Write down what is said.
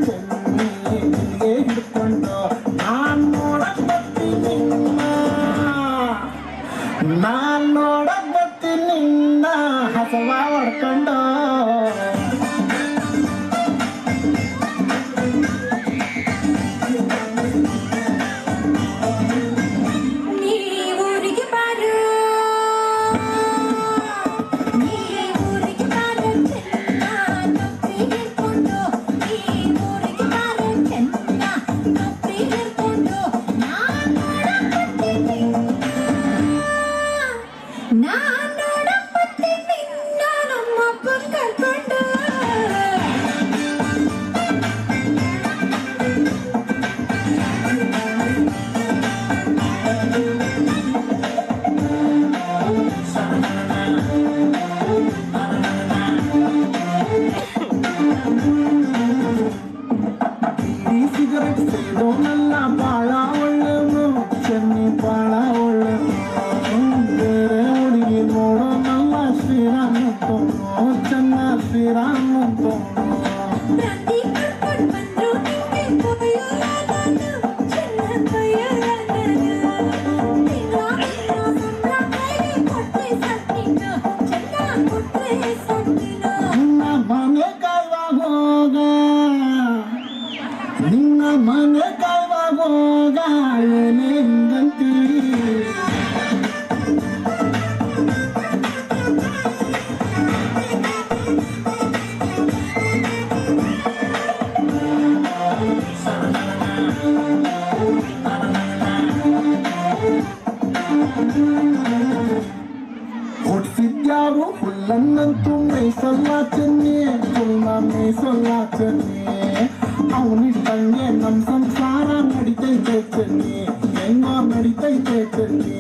ಚೆನ್ನಿ ನಿನಗೆ ಹಿಡ್ಕೊಂಡು ನಾನ್ ನೋಡಕ್ ಬರ್ತೀನಿ ನಿನ್ನ ಹಸವ ಹೊಡ್ಕೊಂಡು ಸಿಗರೆಟ್ ಸೇದೋನಲ್ಲ ಬಾಳ ಒಳ್ಳೆವನು ಚೆನ್ನಿ ಬಾಳ ಒಳ್ಳೆವನು ಬೇರೆ ಹುಡುಗಿ ನೋಡೋನಲ್ಲ ಶ್ರೀರಾಮ್ ಅಂತೋನು ಚೆನ್ನ ಶ್ರೀರಾಮ್ ಅಂತೋನು ನಿನ್ನ ಮನೆ ಕಾಯುವಾಗ ಏನೇ ಹಿಂಗಂತೀ ಹುಟ್ಟಿದ್ಯಾರು ಹುಲ್ಲನ್ನಂತೂ ಮೇಸಲ್ಲ ಚೆನ್ನಿ ಹುಲ್ಲ ಮೇಸಲ್ಲ ಚೆನ್ನಿ ಅವನಿಟ್ಟಂಗೆ ನಮ್ ಸಂಸಾರ ನಡಿತೈತೆ ಚೆನ್ನಿ ಹೆಂಗ ನಡಿತೈತೆ ಚೆನ್ನಿ